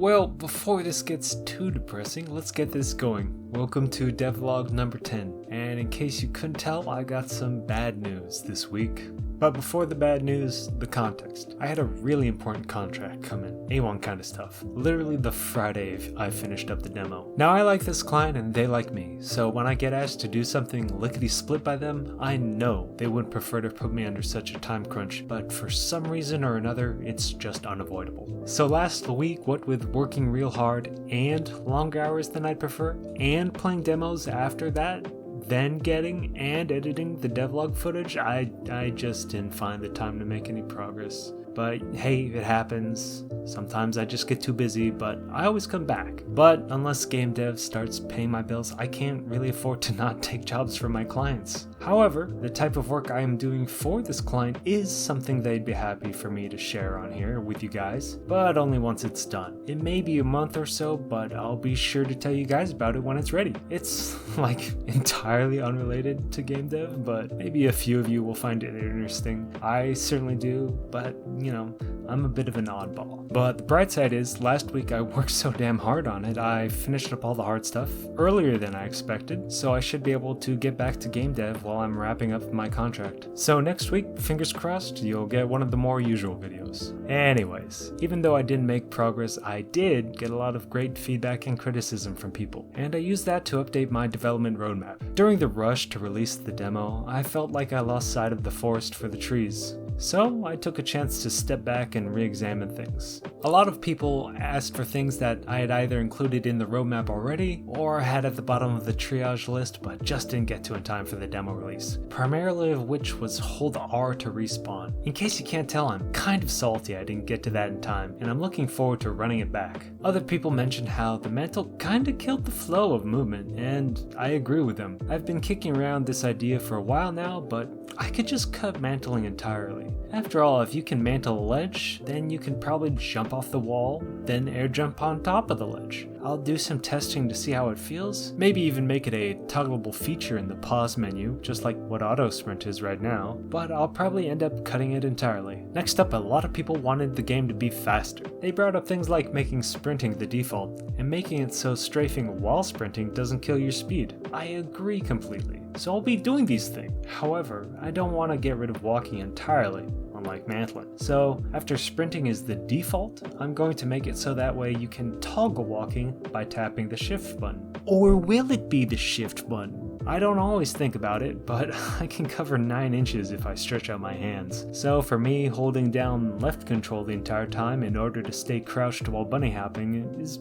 Well, before this gets too depressing, let's get this going. Welcome to Devlog number 10, and in case you couldn't tell, I got some bad news this week. But before the bad news, the context. I had a really important contract come in, A1 kind of stuff. Literally the Friday I finished up the demo. Now I like this client and they like me, so when I get asked to do something lickety-split by them, I know they wouldn't prefer to put me under such a time crunch, but for some reason or another, it's just unavoidable. So last week, what with working real hard and longer hours than I'd prefer, and playing demos after that, then getting and editing the devlog footage, I just didn't find the time to make any progress. But hey, it happens. Sometimes I just get too busy, but I always come back. But unless game dev starts paying my bills, I can't really afford to not take jobs from my clients. However, the type of work I am doing for this client is something they'd be happy for me to share on here with you guys, but only once it's done. It may be a month or so, but I'll be sure to tell you guys about it when it's ready. It's like entirely unrelated to game dev, but maybe a few of you will find it interesting. I certainly do, but you know, I'm a bit of an oddball. But the bright side is, last week I worked so damn hard on it, I finished up all the hard stuff earlier than I expected, so I should be able to get back to game dev while I'm wrapping up my contract. So next week, fingers crossed, you'll get one of the more usual videos. Anyways, even though I didn't make progress, I did get a lot of great feedback and criticism from people, and I used that to update my development roadmap. During the rush to release the demo, I felt like I lost sight of the forest for the trees. So I took a chance to step back and re-examine things. A lot of people asked for things that I had either included in the roadmap already or had at the bottom of the triage list but just didn't get to in time for the demo release. Primarily of which was hold R to respawn. In case you can't tell, I'm kind of salty I didn't get to that in time, and I'm looking forward to running it back. Other people mentioned how the mantle kinda killed the flow of movement, and I agree with them. I've been kicking around this idea for a while now, but I could just cut mantling entirely. After all, if you can mantle a ledge, then you can probably jump off the wall, then air jump on top of the ledge. I'll do some testing to see how it feels, maybe even make it a toggleable feature in the pause menu, just like what auto sprint is right now, but I'll probably end up cutting it entirely. Next up, a lot of people wanted the game to be faster. They brought up things like making sprinting the default, and making it so strafing while sprinting doesn't kill your speed. I agree completely, so I'll be doing these things. However, I don't want to get rid of walking entirely, unlike mantling. So after sprinting is the default, I'm going to make it so that way you can toggle walking by tapping the shift button. Or will it be the shift button? I don't always think about it, but I can cover 9 inches if I stretch out my hands. So for me, holding down left control the entire time in order to stay crouched while bunny hopping is,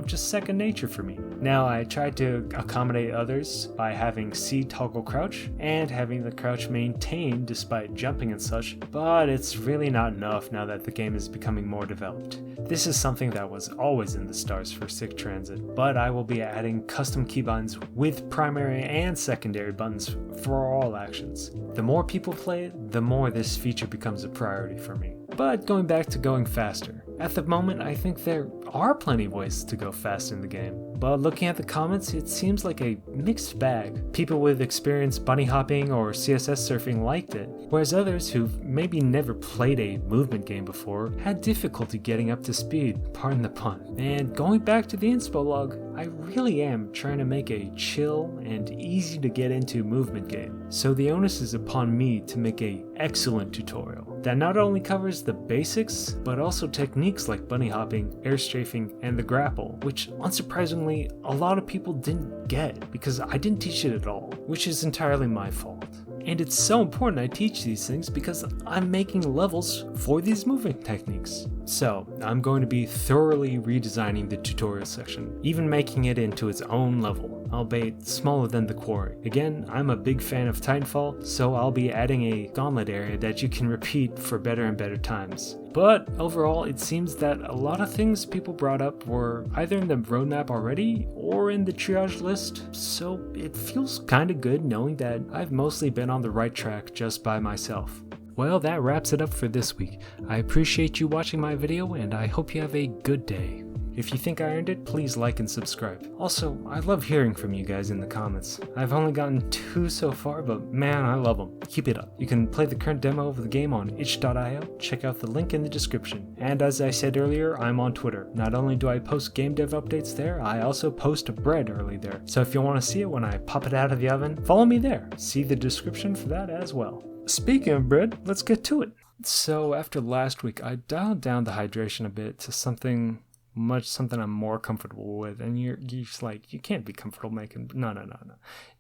just second nature for me. Now I tried to accommodate others by having C toggle crouch and having the crouch maintained despite jumping and such, but it's really not enough now that the game is becoming more developed. This is something that was always in the stars for Sick Transit, but I will be adding custom keybinds with primary and secondary buttons for all actions. The more people play it, the more this feature becomes a priority for me. But going back to going faster. At the moment, I think there are plenty of ways to go fast in the game, but looking at the comments, it seems like a mixed bag. People with experience bunny hopping or CSS surfing liked it, whereas others who've maybe never played a movement game before had difficulty getting up to speed, pardon the pun. And going back to the inspo log, I really am trying to make a chill and easy to get into movement game, so the onus is upon me to make a excellent tutorial that not only covers the basics, but also techniques like bunny hopping, air strafing, and the grapple, which unsurprisingly a lot of people didn't get because I didn't teach it at all, which is entirely my fault. And it's so important I teach these things because I'm making levels for these moving techniques. So I'm going to be thoroughly redesigning the tutorial section, even making it into its own level, albeit smaller than the quarry. Again, I'm a big fan of Titanfall, so I'll be adding a gauntlet area that you can repeat for better and better times. But overall, it seems that a lot of things people brought up were either in the roadmap already or in the triage list, so it feels kinda good knowing that I've mostly been on the right track just by myself. Well, that wraps it up for this week. I appreciate you watching my video and I hope you have a good day. If you think I earned it, please like and subscribe. Also, I love hearing from you guys in the comments. I've only gotten 2 so far, but man, I love them. Keep it up. You can play the current demo of the game on itch.io. Check out the link in the description. And as I said earlier, I'm on Twitter. Not only do I post game dev updates there, I also post bread early there. So if you want to see it when I pop it out of the oven, follow me there. See the description for that as well. Speaking of bread, let's get to it. So after last week, I dialed down the hydration a bit to something I'm more comfortable with, and you're just like, you can't be comfortable making no.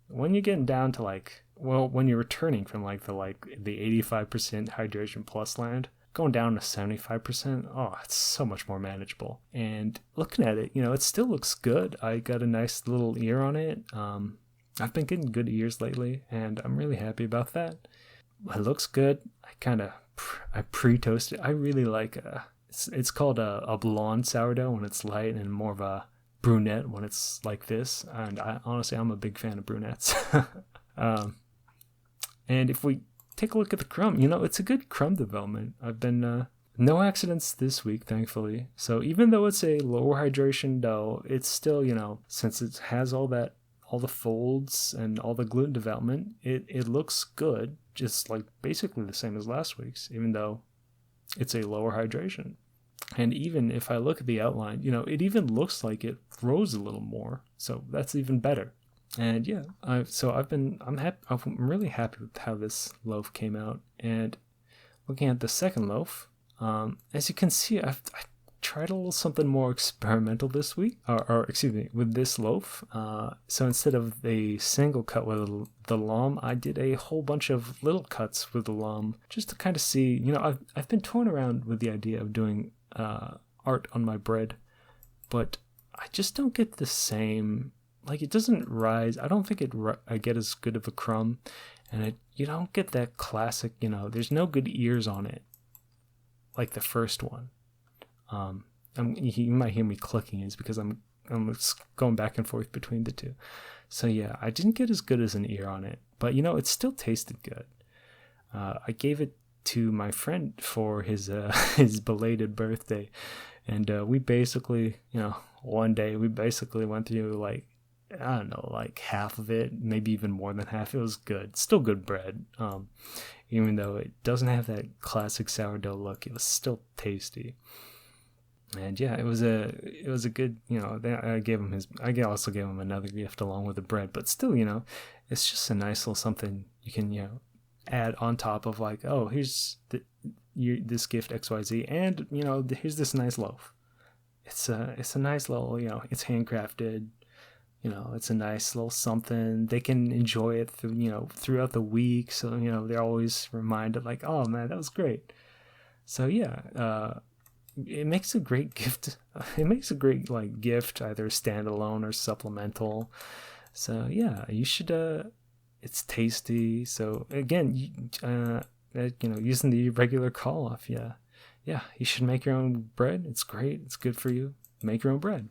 When you're getting down to when you're returning from the 85% hydration plus land, going down to 75%, oh, it's so much more manageable. And looking at it, it still looks good. I got a nice little ear on it. I've been getting good ears lately, and I'm really happy about that. It looks good. I pre-toast it. I really like it's called a blonde sourdough when it's light, and more of a brunette when it's like this. And honestly, I'm a big fan of brunettes. And if we take a look at the crumb, it's a good crumb development. I've been no accidents this week, thankfully. So even though it's a lower hydration dough, it's still, since it has all the folds and all the gluten development, it looks good, just like basically the same as last week's, even though it's a lower hydration. And even if I look at the outline, it even looks like it rose a little more, so that's even better. And yeah, I'm really happy with how this loaf came out. And looking at the second loaf, as you can see, I tried a little something more experimental this week, with this loaf. So instead of a single cut with the lom, I did a whole bunch of little cuts with the lom, just to kind of see. I've been toying around with the idea of doing art on my bread, but I just don't get the same. It doesn't rise. I don't think I get as good of a crumb, and you don't get that classic. There's no good ears on it, like the first one. You might hear me clicking, is because I'm going back and forth between the two. So yeah, I didn't get as good as an ear on it, but it still tasted good. I gave it to my friend for his belated birthday, and we basically, one day we basically went through half of it, maybe even more than half. It was good, still good bread. Even though it doesn't have that classic sourdough look, it was still tasty. And yeah, it was a good, I also gave him another gift along with the bread, but still, it's just a nice little something you can, add on top of here's this gift XYZ, and here's this nice loaf. It's a nice little, it's handcrafted, it's a nice little something. They can enjoy it throughout the week, so they're always reminded oh man, that was great. So yeah, it makes a great gift. It makes a great gift, either standalone or supplemental. So yeah, you should. It's tasty. So again, using the regular call off, yeah, you should make your own bread. It's great. It's good for you. Make your own bread.